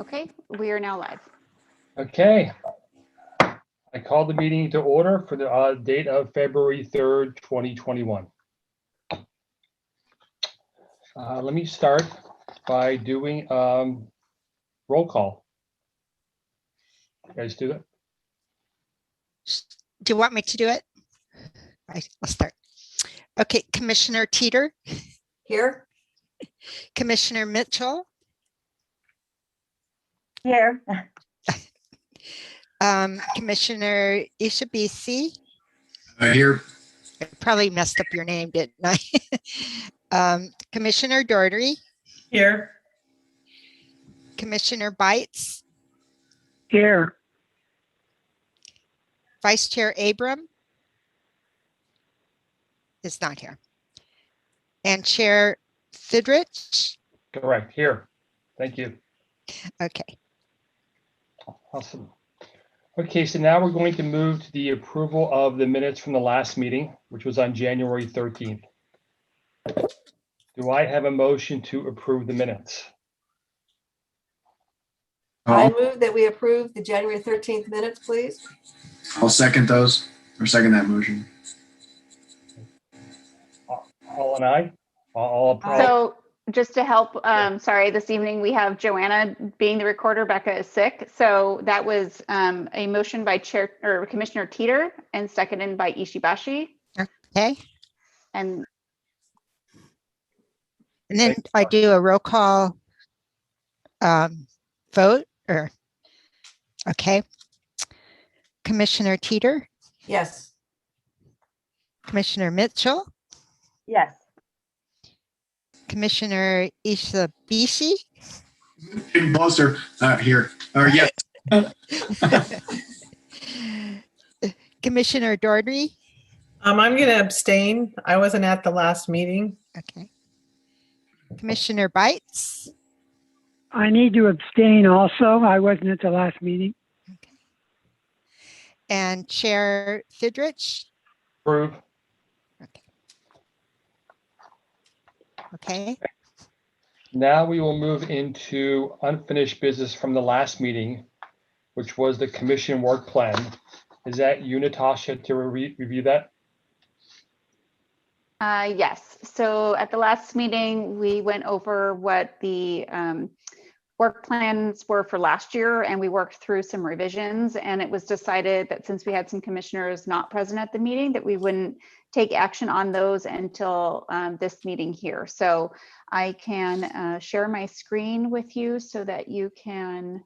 Okay, we are now live. Okay. I call the meeting to order for the date of February 3rd, 2021. Let me start by doing roll call. You guys do that? Do you want me to do it? I'll start. Okay, Commissioner Teeter, Here. Commissioner Mitchell, Here. Commissioner Ishabisi. Here. I probably messed up your name, didn't I? Commissioner Doherty, Here. Commissioner Bites, Here. Vice Chair Abram is not here. And Chair Fidrich. Correct, here. Thank you. Okay, Awesome. Okay, so now we're going to move to the approval of the minutes from the last meeting, which was on January 13th. Do I have a motion to approve the minutes? I move that we approve the January 13th minutes, please. I'll second those, or second that motion. All and I? All approve? So just to help, sorry, this evening we have Joanna being the recorder. Becca is sick. So that was a motion by Chair or Commissioner Teeter and seconded by Ishibashi. okay. And And then I do a roll call vote or, okay. Commissioner Teeter, Yes. Commissioner Mitchell, Yes. Commissioner Ishibashi, Getting closer, here, or yes. Commissioner Doherty. I'm going to abstain. I wasn't at the last meeting. Okay. Commissioner Bites. I need to abstain also. I wasn't at the last meeting. Okay. And Chair Fidrich. Approve. Okay. Okay. Now we will move into unfinished business from the last meeting, which was the commission work plan. Is that you, Natasha, to review that? yes, so at the last meeting, we went over what the work plans were for last year, and we worked through some revisions, and it was decided that since we had some commissioners not present at the meeting, that we wouldn't take action on those until this meeting here. So I can share my screen with you so that you can,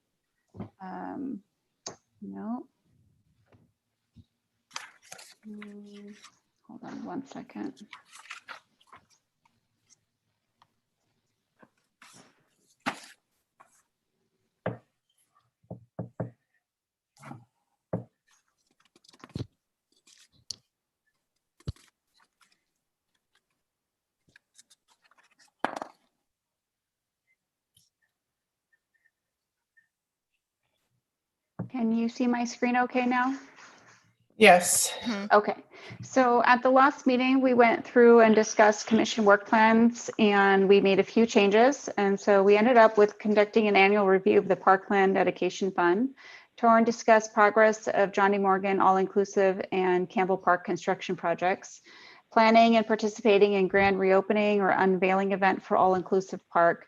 hold on one second. Can you see my screen okay now? Yes. Okay, so at the last meeting, we went through and discussed commission work plans, and we made a few changes. And so we ended up with conducting an annual review of the Parkland Dedication Fund, to discuss progress of Johnny Morgan All-Inclusive and Campbell Park construction projects, planning and participating in grand reopening or unveiling event for All-Inclusive Park,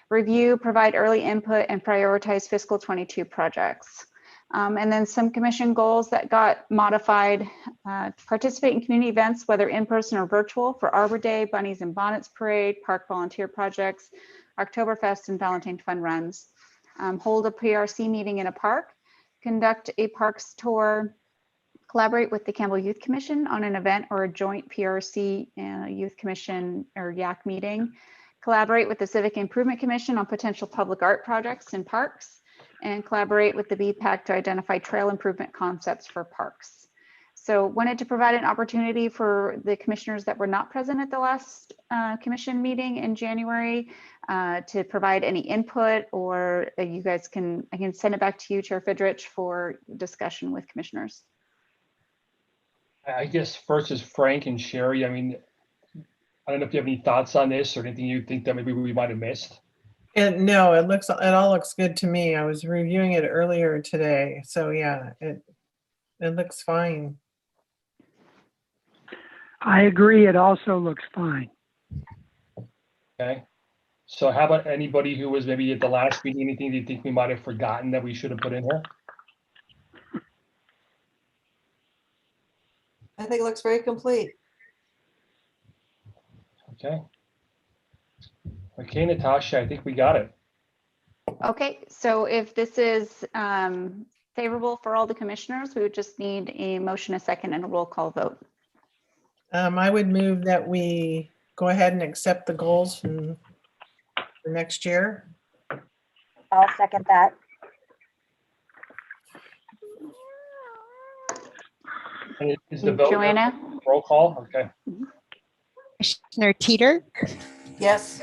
review, provide early input, and prioritize fiscal 22 projects. And then some commission goals that got modified, participate in community events, whether in person or virtual, for Arbor Day, Bunnies and Bonnets Parade, park volunteer projects, Oktoberfest and Valentine fun runs, hold a PRC meeting in a park, conduct a parks tour, collaborate with the Campbell Youth Commission on an event or a joint PRC Youth Commission or YAC meeting, collaborate with the Civic Improvement Commission on potential public art projects in parks, and collaborate with the BPAC to identify trail improvement concepts for parks. So wanted to provide an opportunity for the commissioners that were not present at the last commission meeting in January to provide any input, or you guys can, I can send it back to you, Chair Fidrich, for discussion with commissioners. I guess first is Frank and Sherry. I mean, I don't know if you have any thoughts on this or anything you think that maybe we might have missed. And no, it all looks good to me. I was reviewing it earlier today. So yeah, it looks fine. I agree. It also looks fine. Okay. So how about anybody who was maybe at the last meeting, anything that you think we might have forgotten that we should have put in here? I think it looks very complete. Okay. Okay, Natasha, I think we got it. Okay, so if this is favorable for all the commissioners, we would just need a motion, a second, and a roll call vote. I would move that we go ahead and accept the goals from the next year. I'll second that. And is the vote Joanna? roll call? Okay. Commissioner Teeter, Yes,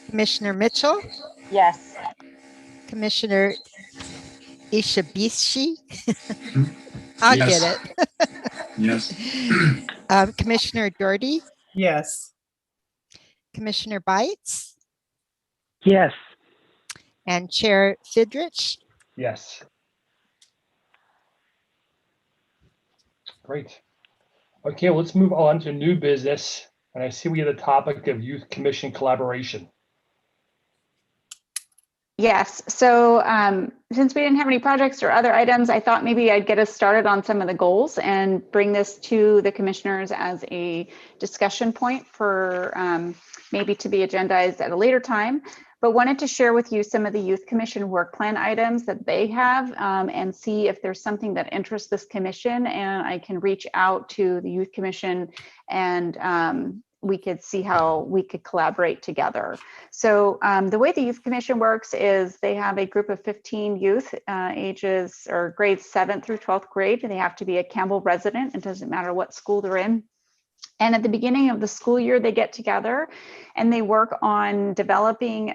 Commissioner Mitchell, Yes. Commissioner Ishibashi. I'll Yes. get it. Yes. Commissioner Doherty, Yes. Commissioner Bites, Yes. and Chair Fidrich. Yes. Great. Okay, well, let's move on to new business. And I see we have the topic of youth commission collaboration. Yes, so since we didn't have any projects or other items, I thought maybe I'd get us started on some of the goals and bring this to the commissioners as a discussion point for maybe to be agendized at a later time. But wanted to share with you some of the Youth Commission work plan items that they have and see if there's something that interests this commission, and I can reach out to the Youth Commission and we could see how we could collaborate together. So the way the Youth Commission works is they have a group of 15 youth ages or grades 7th through 12th grade. They have to be a Campbell resident. It doesn't matter what school they're in. And at the beginning of the school year, they get together and they work on developing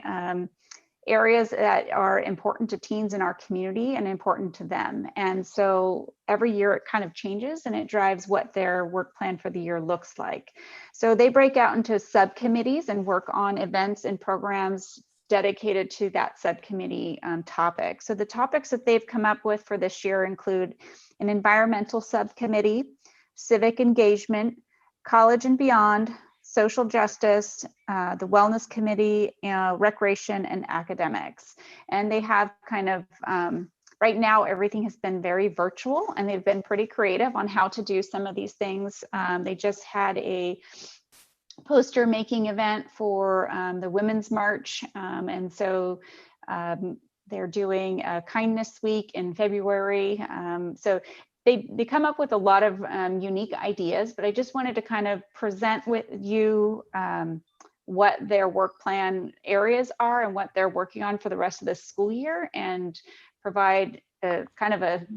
areas that are important to teens in our community and important to them. And so every year it kind of changes and it drives what their work plan for the year looks like. So they break out into subcommittees and work on events and programs dedicated to that subcommittee topic. So the topics that they've come up with for this year include an environmental subcommittee, civic engagement, college and beyond, social justice, the wellness committee, recreation, and academics. And they have kind of, right now, everything has been very virtual and they've been pretty creative on how to do some of these things. They just had a poster making event for the Women's March. And so they're doing a kindness week in February. So they come up with a lot of unique ideas, but I just wanted to kind of present with you what their work plan areas are and what they're working on for the rest of the school year, and provide a kind of a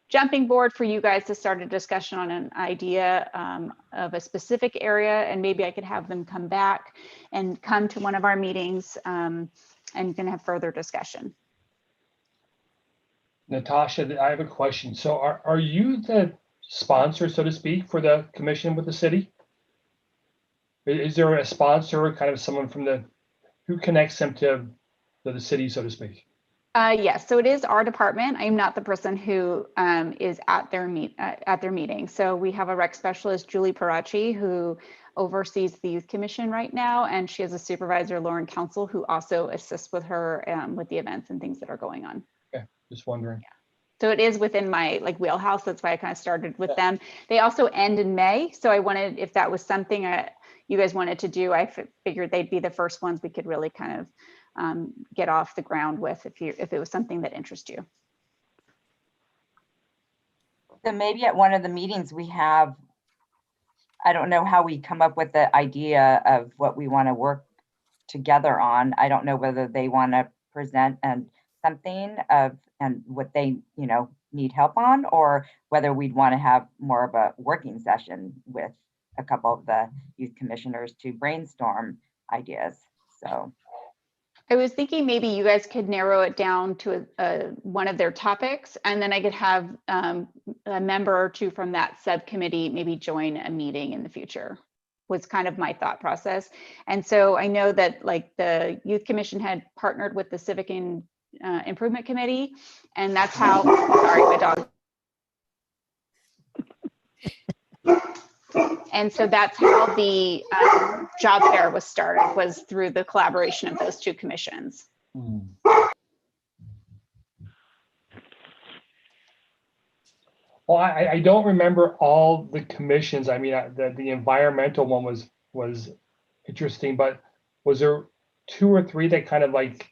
jumping board for you guys to start a discussion on an idea of a specific area. And maybe I could have them come back and come to one of our meetings and can have further discussion. Natasha, I have a question. So are you the sponsor, so to speak, for the commission with the city? Is there a sponsor, kind of someone from who connects them to the city, so to speak? Yes, so it is our department. I'm not the person who is at their meeting. So we have a rec specialist, Julie Parachi, who oversees the Youth Commission right now, and she has a supervisor, Lauren Council, who also assists with her with the events and things that are going on. Okay, just wondering. Yeah. So it is within my wheelhouse. That's why I kind of started with them. They also end in May, so I wanted, if that was something you guys wanted to do, I figured they'd be the first ones we could really kind of get off the ground with if it was something that interests you. So maybe at one of the meetings we have, I don't know how we come up with the idea of what we want to work together on. I don't know whether they want to present something of and what they need help on, or whether we'd want to have more of a working session with a couple of the youth commissioners to brainstorm ideas. So I was thinking maybe you guys could narrow it down to one of their topics, and then I could have a member or two from that subcommittee maybe join a meeting in the future. was kind of my thought process. And so I know that like the Youth Commission had partnered with the Civic Improvement Committee, and that's how, sorry, my dog. And so that's how the job fair was started, was through the collaboration of those two commissions. Well, I don't remember all the commissions. I mean, the environmental one was interesting, but was there 2 or 3 that kind of like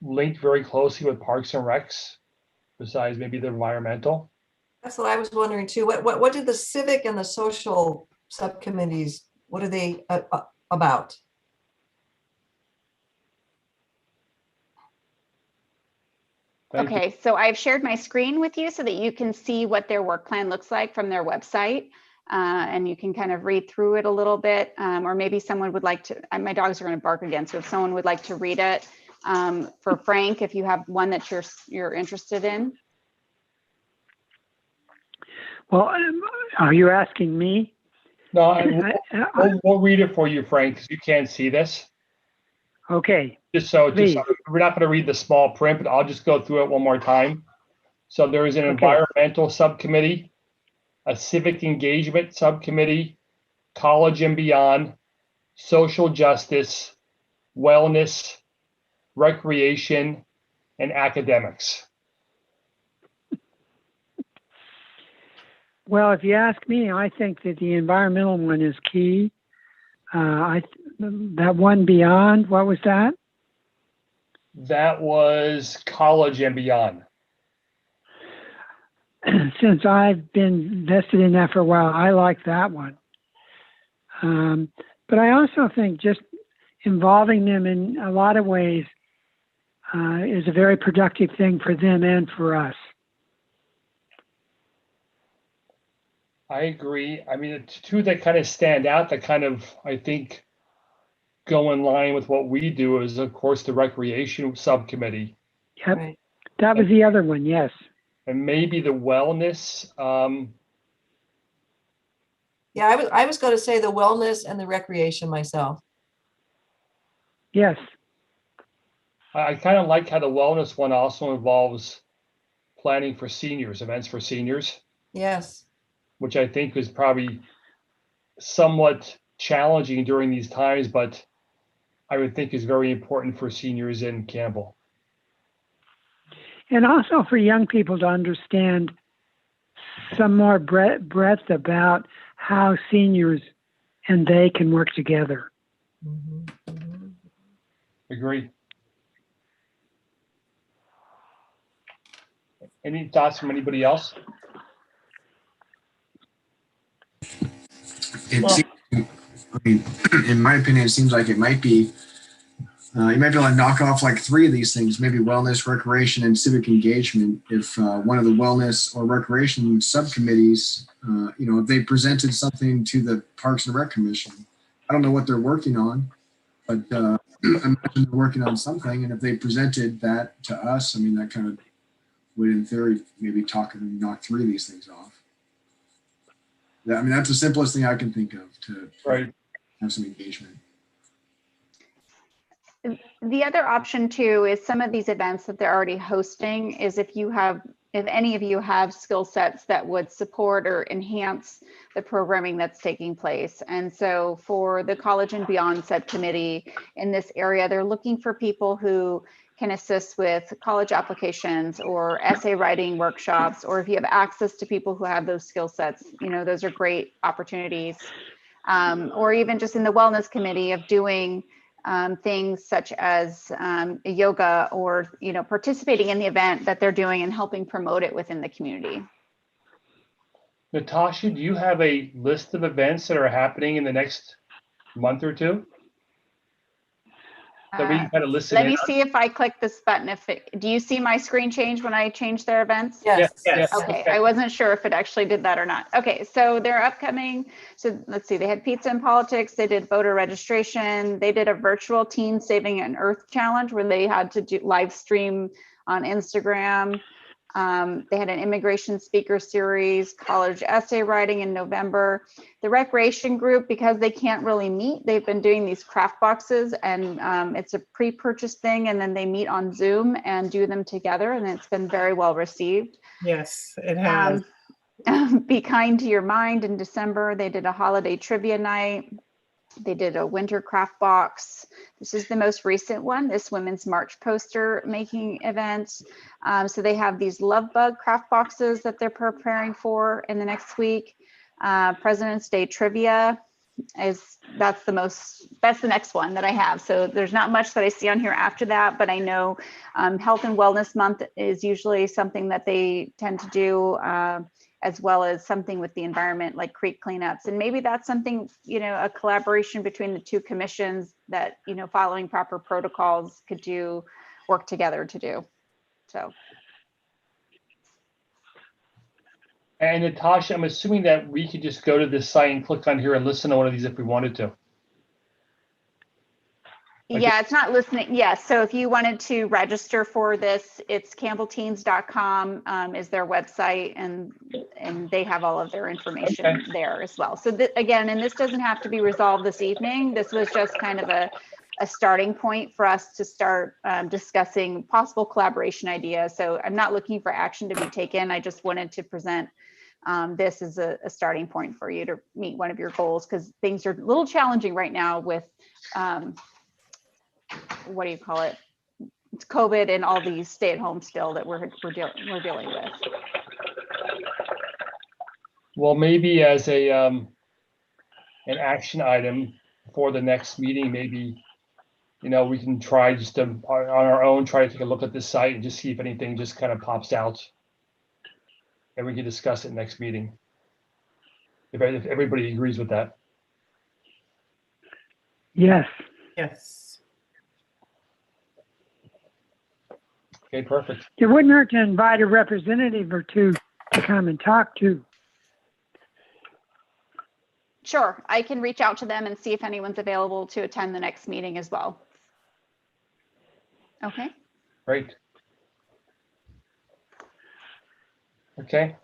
linked very closely with Parks and Recs, besides maybe the environmental? That's what I was wondering too. What did the civic and the social subcommittees, what are they about? Thank you. Okay, so I've shared my screen with you so that you can see what their work plan looks like from their website. And you can kind of read through it a little bit, or maybe someone would like to, my dogs are going to bark again. So if someone would like to read it, for Frank, if you have one that you're interested in. Well, are you asking me? No, we'll read it for you, Frank, because you can't see this. Okay, Just so, Please. we're not going to read the small print, but I'll just go through it one more time. So there is an Okay. environmental subcommittee, a civic engagement subcommittee, college and beyond, social justice, wellness, recreation, and academics. well, if you ask me, I think that the environmental one is key. That one beyond, what was that? That was college and beyond. Since I've been vested in that for a while, I like that one. But I also think just involving them in a lot of ways is a very productive thing for them and for us. I agree. I mean, the 2 that kind of stand out that kind of, I think, go in line with what we do is, of course, the recreation subcommittee. Yep, Right. that was the other one, yes. And maybe the wellness. Yeah, I was going to say the wellness and the recreation myself. Yes, I kind of like how the wellness one also involves planning for seniors, events for seniors, Yes. which I think is probably somewhat challenging during these times, but I would think is very important for seniors in Campbell. and also for young people to understand some more breadth about how seniors and they can work together. Mhm, mhm. Agree. Any thoughts from anybody else? It seems, I mean, in my opinion, it seems like it might be, you might be able to knock off like 3 of these things, maybe wellness, recreation, and civic engagement. If one of the wellness or recreation subcommittees, if they presented something to the Parks and Rec Commission, I don't know what they're working on, but I imagine they're working on something. And if they presented that to us, I mean, that kind of would, in theory, maybe knock 3 of these things off. I mean, that's the simplest thing I can think of to Right. have some engagement. The other option too is some of these events that they're already hosting is if any of you have skill sets that would support or enhance the programming that's taking place. And so for the College and Beyond subcommittee in this area, they're looking for people who can assist with college applications or essay writing workshops, or if you have access to people who have those skill sets, those are great opportunities. Or even just in the wellness committee of doing things such as yoga or, participating in the event that they're doing and helping promote it within the community. Natasha, do you have a list of events that are happening in the next month or 2? That we can kind of listen Let in me on? see if I click this button. Do you see my screen change when I change their events? Yes. Yes. Okay, I wasn't sure if it actually did that or not. Okay, so they're upcoming. So let's see, they had Pizza and Politics, they did voter registration, they did a virtual Teen Saving an Earth challenge where they had to do live stream on Instagram. They had an immigration speaker series, college essay writing in November. The recreation group, because they can't really meet, they've been doing these craft boxes, and it's a pre-purchase thing, and then they meet on Zoom and do them together, and it's been very well received. Yes, it has. Be Kind to Your Mind in December, they did a holiday trivia night. They did a winter craft box. This is the most recent one, this Women's March poster making event. So they have these love bug craft boxes that they're preparing for in the next week. President's Day trivia that's the next one that I have. So there's not much that I see on here after that, but I know Health and Wellness Month is usually something that they tend to do, as well as something with the environment like creek cleanups. And maybe that's something, a collaboration between the two commissions that, following proper protocols could work together to do. So. And Natasha, I'm assuming that we could just go to this site and click on here and listen to one of these if we wanted to. Yeah, it's not listening. Yes. So if you wanted to register for this, it's campbellteens.com is their website, and they have all of their information there as well. So again, and this doesn't have to be resolved this evening. This was just kind of a starting point for us to start discussing possible collaboration ideas. So I'm not looking for action to be taken. I just wanted to present this as a starting point for you to meet one of your goals, because things are a little challenging right now with what do you call it? It's COVID and all these stay-at-home still that we're dealing with. Well, maybe as a an action item for the next meeting, maybe we can try just to on our own try to take a look at this site and just see if anything just kind of pops out, and we can discuss it next meeting if everybody agrees with that. Yes. Yes. Okay, perfect. It wouldn't hurt to invite a representative or two to come and talk to. Sure, I can reach out to them and see if anyone's available to attend the next meeting as well. Okay. Great. Okay.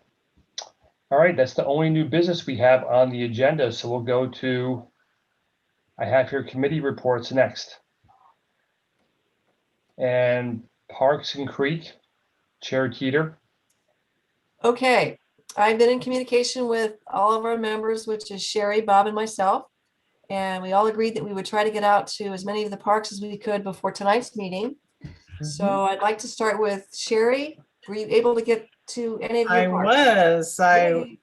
All right, that's the only new business we have on the agenda. So we'll go to, I have here committee reports next. And Parks and Creek, Chair Teeter. Okay, I've been in communication with all of our members, which is Sherry, Bob, and myself. And we all agreed that we would try to get out to as many of the parks as we could before tonight's meeting. So I'd like to start with Sherry. Were you able to get to any of your I parks? was. I Yay.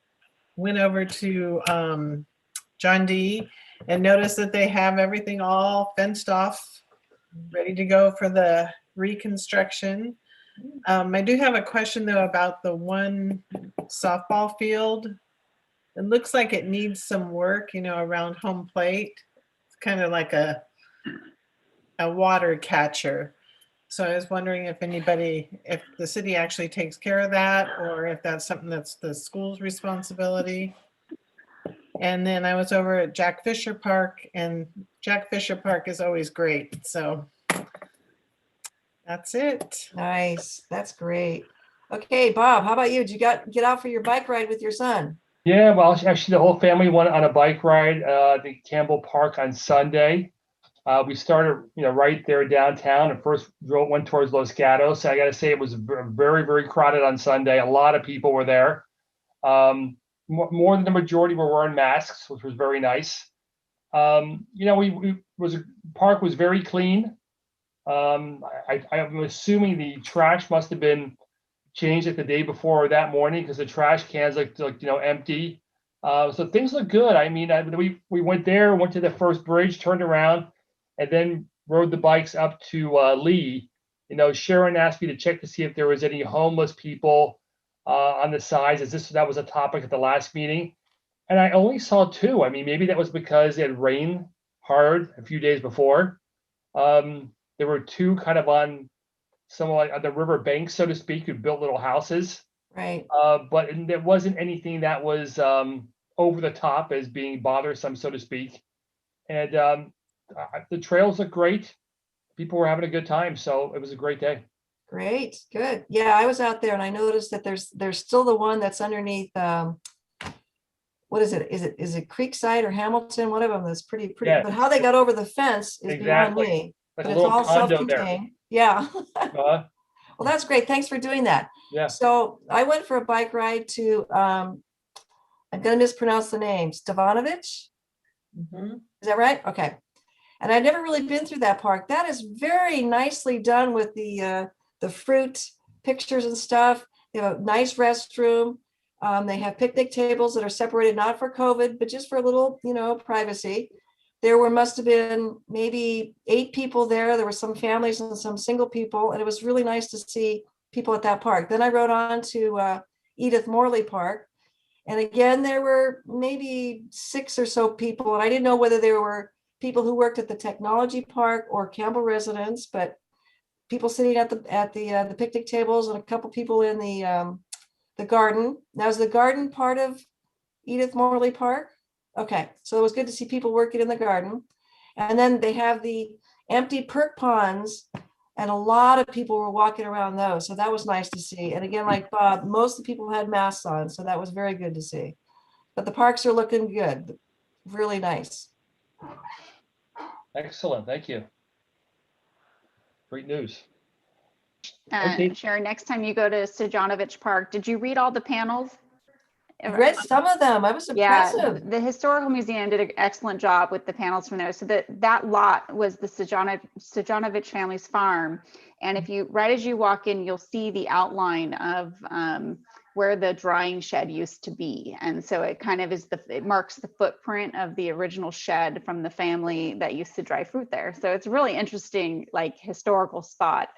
went over to John D. and noticed that they have everything all fenced off, ready to go for the reconstruction. I do have a question though about the one softball field. It looks like it needs some work, around home plate. It's kind of like a water catcher. So I was wondering if the city actually takes care of that, or if that's something that's the school's responsibility. And then I was over at Jack Fisher Park, and Jack Fisher Park is always great. So that's it. Nice, that's great. Okay, Bob, how about you? Did you get out for your bike ride with your son? Yeah, well, actually, the whole family went on a bike ride at Campbell Park on Sunday. We started, right there downtown, and first went towards Los Gatos. So I got to say, it was very, very crowded on Sunday. A lot of people were there. More than the majority were wearing masks, which was very nice. Park was very clean. I'm assuming the trash must have been changed like the day before or that morning, because the trash cans looked empty. So things look good. I mean, we went there, went to the first bridge, turned around, and then rode the bikes up to Lee. Sharon asked me to check to see if there was any homeless people on the sides, as that was a topic at the last meeting. And I only saw 2. I mean, maybe that was because it had rained hard a few days before. There were 2 kind of on on the river bank, so to speak, who built little houses. Right. But there wasn't anything that was over the top as being bothersome, so to speak. And the trails look great. People were having a good time, so it was a great day. Great, good. Yeah, I was out there and I noticed that there's still the one that's underneath, what is it? Is it Creekside or Hamilton? One of them that's pretty, Yeah. but how they got over the fence is beyond Exactly. me. Like But a it's little all condo there. self-contained. Yeah. Uh, Well, that's great. Thanks for doing that. yeah. So I went for a bike ride to, I'm gonna mispronounce the name, Stavanovich. Is that right? Okay. And I'd never really been through that park. That is very nicely done with the fruit pictures and stuff. They have a nice restroom. They have picnic tables that are separated, not for COVID, but just for a little, privacy. Must have been maybe 8 people there. There were some families and some single people, and it was really nice to see people at that park. Then I rode on to Edith Morley Park. And again, there were maybe 6 or so people, and I didn't know whether there were people who worked at the technology park or Campbell residents, but people sitting at the picnic tables and a couple people in the garden. Now, is the garden part of Edith Morley Park? Okay, so it was good to see people working in the garden. And then they have the empty perk ponds, and a lot of people were walking around those. So that was nice to see. And again, like Bob, most of the people had masks on, so that was very good to see. But the parks are looking good, really nice. Excellent. Thank you. Great news. Okay. Sharon, next time you go to Stojanovic Park, did you read all the panels? I read some of them. I was impressive. Yeah, the Historical Museum did an excellent job with the panels from there. So that lot was the Stojanovic family's farm. And if you, right as you walk in, you'll see the outline of where the drying shed used to be. And so it kind of it marks the footprint of the original shed from the family that used to dry fruit there. So it's a really interesting, like, historical spot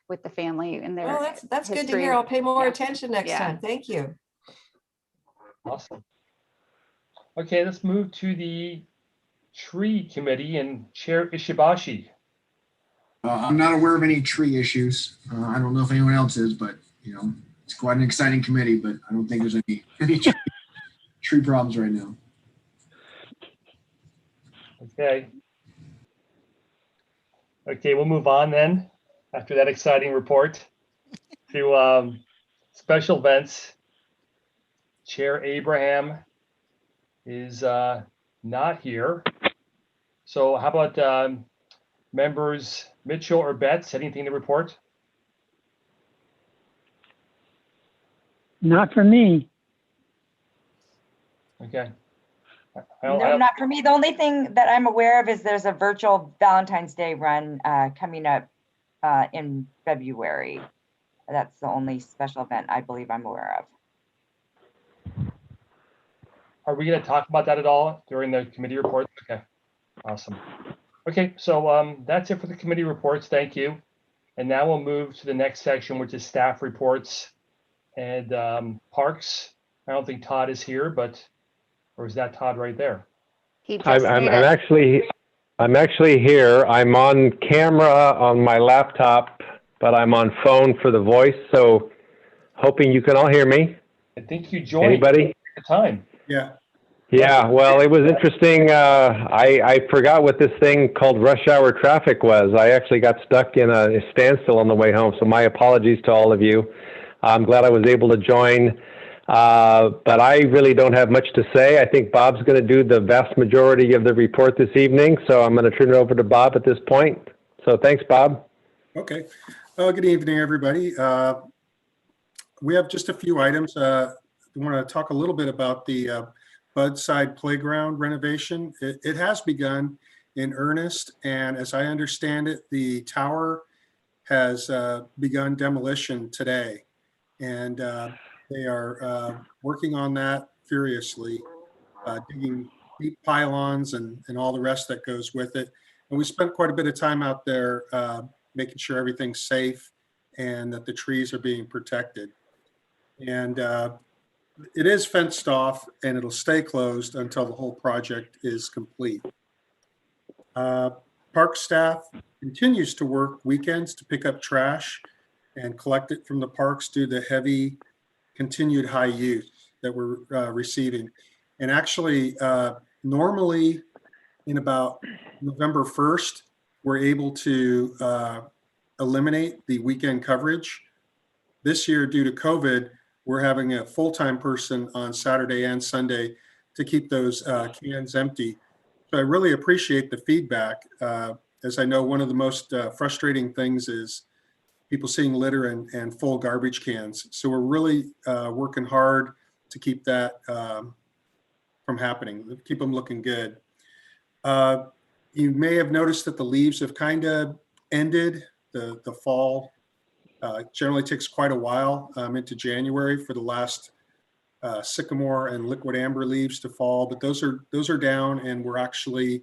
with the family and their Well, that's good to history. hear. I'll pay more Yeah. attention next Yeah. time. Thank you. Awesome. Okay, let's move to the tree committee and Chair Ishibashi. I'm not aware of any tree issues. I don't know if anyone else is, but it's quite an exciting committee, but I don't think there's any tree problems right now. Okay. Okay, we'll move on then, after that exciting report, to special events. Chair Abraham is not here. So how about members Mitchell or Betts, anything to report? Not for me. Okay. No, not for me. The only thing that I'm aware of is there's a virtual Valentine's Day run coming up in February. That's the only special event I believe I'm aware of. Are we going to talk about that at all during the committee report? Okay, awesome. Okay, so that's it for the committee reports. Thank you. And now we'll move to the next section, which is staff reports and parks. I don't think Todd is here, or is that Todd right there? He just I'm made it. actually here. I'm on camera on my laptop, but I'm on phone for the voice. So hoping you can all hear me. I think you joined Anybody? at the time. Yeah. Yeah, well, it was interesting. I forgot what this thing called rush hour traffic was. I actually got stuck in a standstill on the way home. So my apologies to all of you. I'm glad I was able to join. But I really don't have much to say. I think Bob's going to do the vast majority of the report this evening. So I'm going to turn it over to Bob at this point. So thanks, Bob. Okay. Good evening, everybody. We have just a few items. I want to talk a little bit about the Budside Playground renovation. It has begun in earnest, and as I understand it, the tower has begun demolition today, and they are working on that furiously, digging deep pylons and all the rest that goes with it. And we spent quite a bit of time out there making sure everything's safe and that the trees are being protected. And it is fenced off and it'll stay closed until the whole project is complete. Park staff continues to work weekends to pick up trash and collect it from the parks due to the heavy continued high use that we're receiving. And actually, normally in about November 1st, we're able to eliminate the weekend coverage. This year, due to COVID, we're having a full-time person on Saturday and Sunday to keep those cans empty. So I really appreciate the feedback. As I know, one of the most frustrating things is people seeing litter and full garbage cans. So we're really working hard to keep that from happening, keep them looking good. You may have noticed that the leaves have kind of ended. The fall generally takes quite a while into January for the last sycamore and liquid amber leaves to fall, but those are down, and we're actually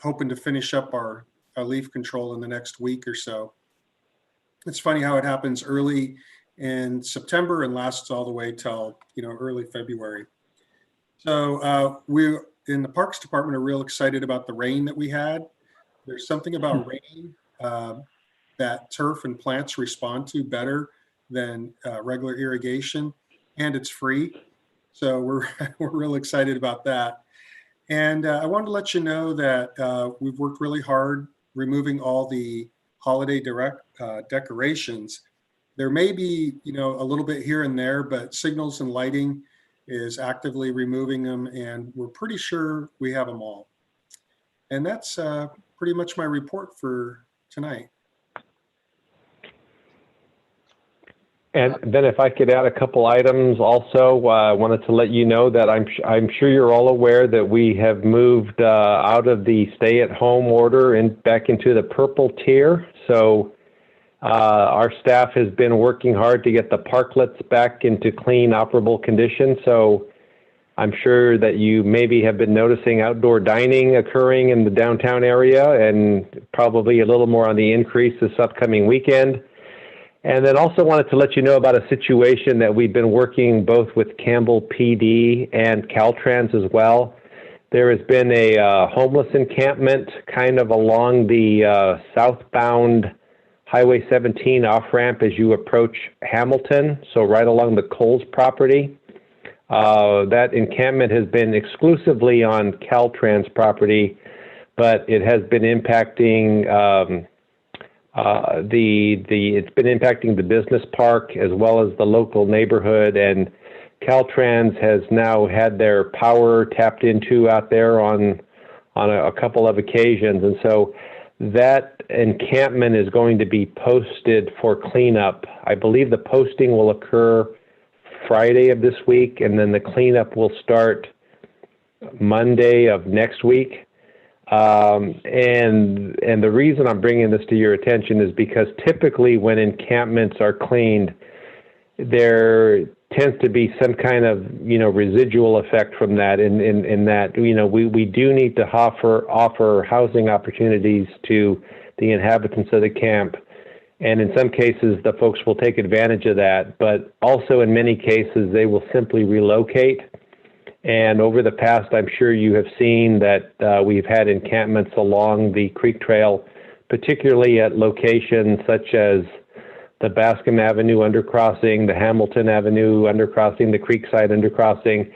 hoping to finish up our leaf control in the next week or so. It's funny how it happens early in September and lasts all the way till early February. So we in the Parks Department are real excited about the rain that we had. There's something about rain that turf and plants respond to better than regular irrigation, and it's free. So we're real excited about that. And I wanted to let you know that we've worked really hard removing all the holiday decorations. There may be, a little bit here and there, but Signals and Lighting is actively removing them, and we're pretty sure we have them all. And that's pretty much my report for tonight. And then if I could add a couple items also, I wanted to let you know that I'm sure you're all aware that we have moved out of the stay-at-home order and back into the purple tier. So our staff has been working hard to get the parklets back into clean, operable condition. So I'm sure that you maybe have been noticing outdoor dining occurring in the downtown area, and probably a little more on the increase this upcoming weekend. And then also wanted to let you know about a situation that we've been working both with Campbell PD and Caltrans as well. There has been a homeless encampment kind of along the southbound Highway 17 off-ramp as you approach Hamilton, so right along the Coles property. That encampment has been exclusively on Caltrans property, but it has been impacting it's been impacting the business park as well as the local neighborhood, and Caltrans has now had their power tapped into out there on a couple of occasions, and so that encampment is going to be posted for cleanup. I believe the posting will occur Friday of this week, and then the cleanup will start Monday of next week. And the reason I'm bringing this to your attention is because typically when encampments are cleaned, there tends to be some kind of, residual effect from that in that, we do need to offer housing opportunities to the inhabitants of the camp. And in some cases, the folks will take advantage of that, but also in many cases, they will simply relocate. And over the past, I'm sure you have seen that we've had encampments along the Creek Trail, particularly at locations such as the Bascom Avenue undercrossing, the Hamilton Avenue undercrossing, the Creekside undercrossing.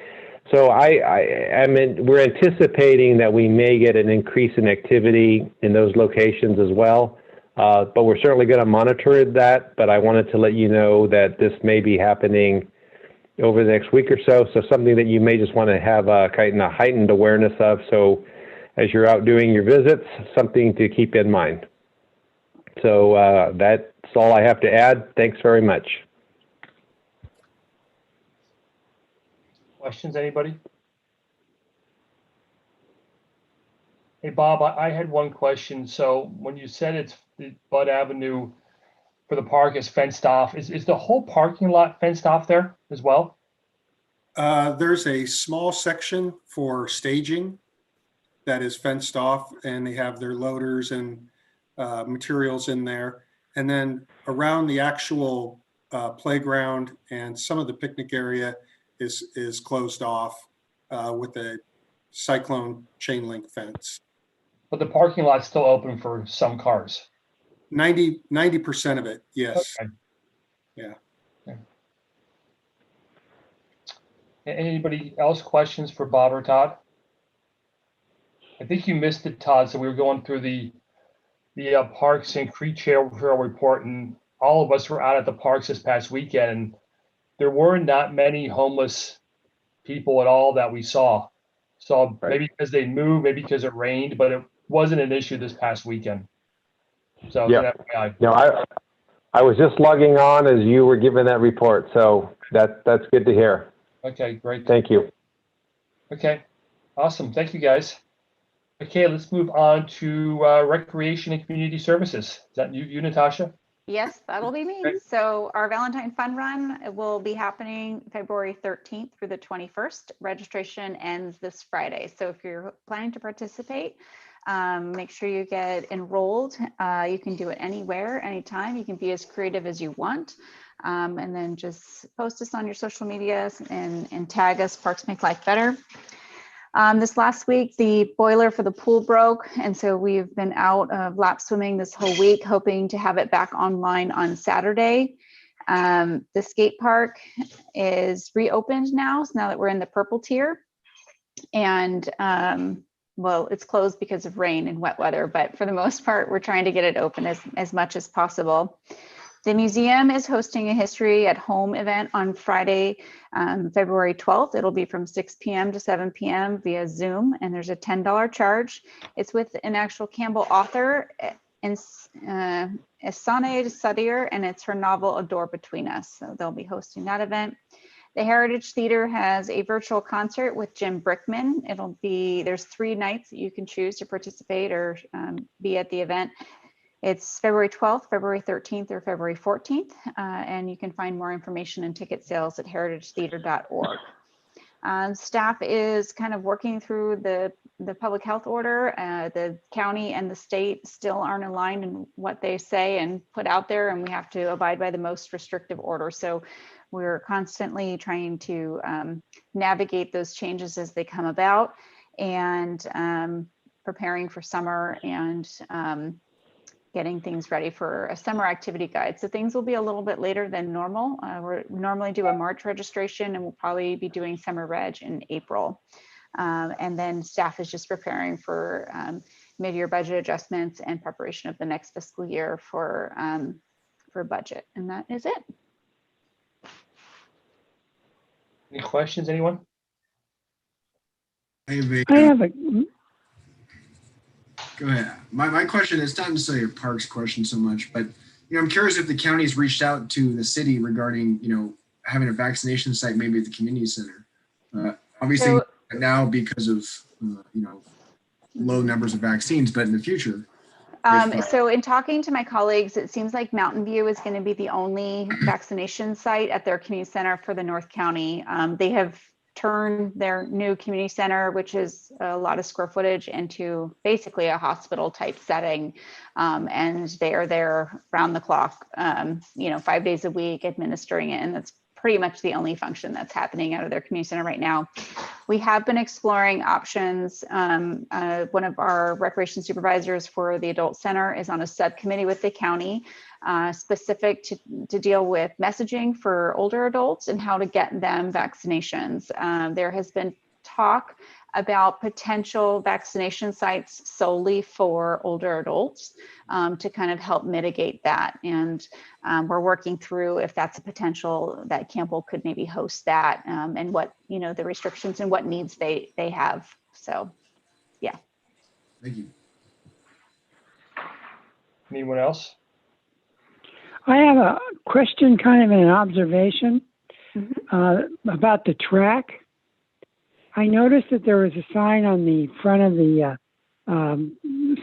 So we're anticipating that we may get an increase in activity in those locations as well. But we're certainly going to monitor that. But I wanted to let you know that this may be happening over the next week or so. So something that you may just want to have a kind of heightened awareness of. So as you're out doing your visits, something to keep in mind. So that's all I have to add. Thanks very much. Questions, anybody? Hey, Bob, I had one question. So when you said it's the Bud Avenue for the park is fenced off, is the whole parking lot fenced off there as well? There's a small section for staging that is fenced off, and they have their loaders and materials in there. And then around the actual playground and some of the picnic area is closed off with a cyclone chain link fence. But the parking lot's still open for some cars. 90% of it, yes. Okay. Yeah. Okay. Anybody else questions for Bob or Todd? I think you missed it, Todd. So we were going through the the Parks and Creek Trail report, and all of us were out at the parks this past weekend, and there were not many homeless people at all that we saw. So Right. maybe because they moved, maybe because it rained, but it wasn't an issue this past weekend. So Yeah. FYI. No, I was just logging on as you were giving that report, so that's good to hear. Okay, great. Thank you. Okay, awesome. Thank you, guys. Okay, let's move on to Recreation and Community Services. Is that you, Natasha? Yes, that'll be me. Great. So our Valentine Fun Run will be happening February 13th through the 21st. Registration ends this Friday. So if you're planning to participate, make sure you get enrolled. You can do it anywhere, anytime. You can be as creative as you want. And then just post us on your social medias and tag us, Parks Make Life Better. This last week, the boiler for the pool broke, and so we've been out of lap swimming this whole week, hoping to have it back online on Saturday. The skate park is reopened now, so now that we're in the purple tier. And well, it's closed because of rain and wet weather, but for the most part, we're trying to get it open as much as possible. The museum is hosting a History at Home event on Friday, February 12th. It'll be from 6 p.m. to 7 p.m. via Zoom, and there's a $10 charge. It's with an actual Campbell author, Esane Sadir, and it's her novel A Door Between Us. So they'll be hosting that event. The Heritage Theater has a virtual concert with Jim Brickman. There's 3 nights that you can choose to participate or be at the event. It's February 12th, February 13th, or February 14th, and you can find more information and ticket sales at heritagetheater.org. Staff is kind of working through the public health order. The county and the state still aren't aligned in what they say and put out there, and we have to abide by the most restrictive order. So we're constantly trying to navigate those changes as they come about, and preparing for summer and getting things ready for a summer activity guide. So things will be a little bit later than normal. We normally do a March registration, and we'll probably be doing summer reg in April. And then staff is just preparing for mid-year budget adjustments and preparation of the next fiscal year for budget. And that is it. Any questions, anyone? I have a, I have a, go ahead. My question is not necessarily a parks question so much, but I'm curious if the county's reached out to the city regarding having a vaccination site maybe at the community center. Obviously So- now because of low numbers of vaccines, but in the future. So in talking to my colleagues, it seems like Mountain View is going to be the only vaccination site at their community center for the North County. They have turned their new community center, which is a lot of square footage, into basically a hospital type setting. And they are there round the clock, 5 days a week administering it. And that's pretty much the only function that's happening out of their community center right now. We have been exploring options. One of our recreation supervisors for the adult center is on a subcommittee with the county specific to deal with messaging for older adults and how to get them vaccinations. There has been talk about potential vaccination sites solely for older adults to kind of help mitigate that. And we're working through if that's a potential that Campbell could maybe host that and what, the restrictions and what needs they have. So, yeah. Thank you. Anyone else? I have a question, kind of an observation about the track. I noticed that there was a sign on the front of the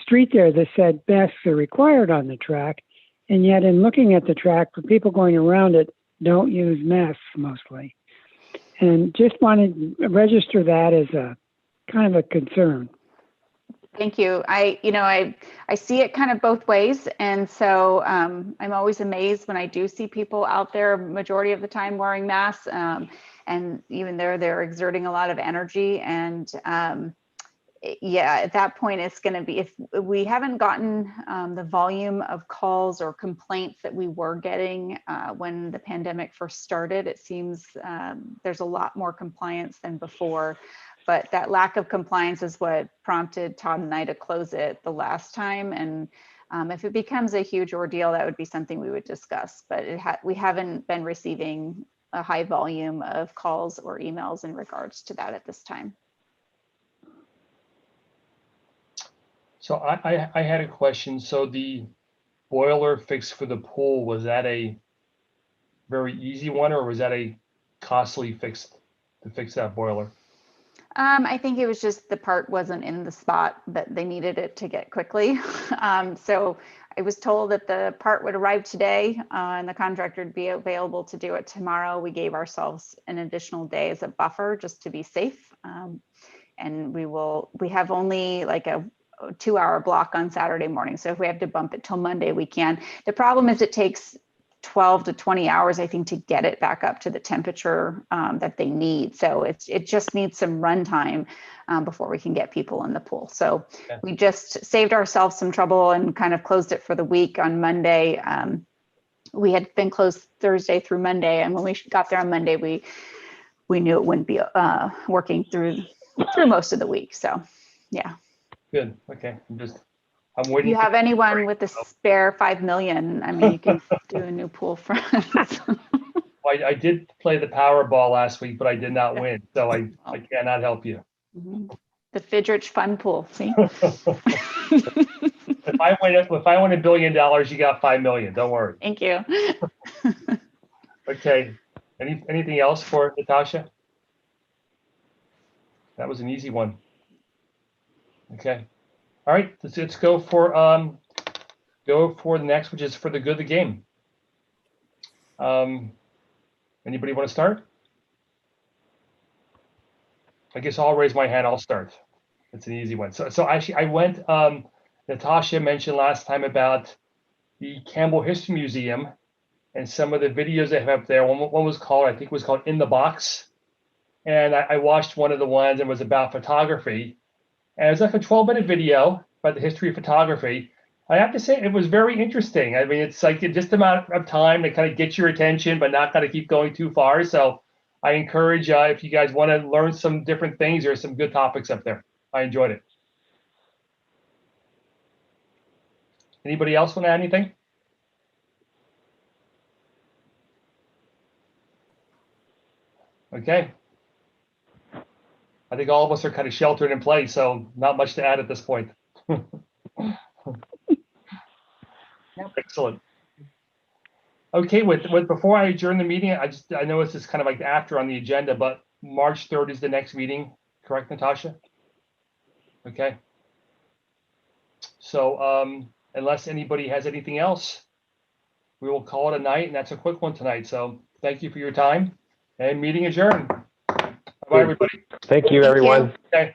street there that said masks are required on the track. And yet in looking at the track, for people going around it, don't use masks mostly. And just wanted to register that as a kind of a concern. Thank you. I see it kind of both ways. And so I'm always amazed when I do see people out there majority of the time wearing masks. And even they're exerting a lot of energy. And at that point, it's going to be, if we haven't gotten the volume of calls or complaints that we were getting when the pandemic first started, it seems there's a lot more compliance than before. But that lack of compliance is what prompted Todd and I to close it the last time. And If it becomes a huge ordeal, that would be something we would discuss, but we haven't been receiving a high volume of calls or emails in regards to that at this time. So I had a question. So the boiler fix for the pool, was that a very easy one, or was that a costly fix to fix that boiler? I think it was just the part wasn't in the spot that they needed it to get quickly. So I was told that the part would arrive today and the contractor would be available to do it tomorrow. We gave ourselves an additional day as a buffer just to be safe. And we have only like a 2-hour block on Saturday morning. So if we have to bump it till Monday, we can. The problem is it takes 12 to 20 hours, I think, to get it back up to the temperature that they need. So it just needs some runtime before we can get people in the pool. So we just saved ourselves some trouble and kind of closed it for the week on Monday. We had been closed Thursday through Monday, and when we got there on Monday, we knew it wouldn't be working through most of the week. So yeah. Good. Okay. I'm waiting. You have anyone with a spare 5 million? I mean, you can do a new pool for us. I did play the Powerball last week, but I did not win, so I cannot help you. The Fidrich Fun Pool. See. If I win $1 billion, you got 5 million. Don't worry. Thank you. Okay. Anything else for Natasha? That was an easy one. Okay. All right. Let's go for the next, which is for the good of the game. Anybody want to start? I guess I'll raise my hand. I'll start. It's an easy one. So actually, I went. Natasha mentioned last time about the Campbell History Museum and some of the videos they have up there. One was called, I think, it was called In the Box, and I watched one of the ones and it was about photography, and it was like a 12-minute video about the history of photography. I have to say it was very interesting. I mean, it's like just amount of time to kind of get your attention, but not kind of keep going too far. So I encourage if you guys want to learn some different things, there's some good topics up there. I enjoyed it. Anybody else want to add anything? Okay. I think all of us are kind of sheltered in place, so not much to add at this point. Excellent. Okay, before I adjourn the meeting, I know this is kind of like after on the agenda, but March 3rd is the next meeting, correct, Natasha? Okay. So unless anybody has anything else, we will call it a night, and that's a quick one tonight. So thank you for your time, and meeting adjourned. Bye, everybody. Thank you, everyone. Okay.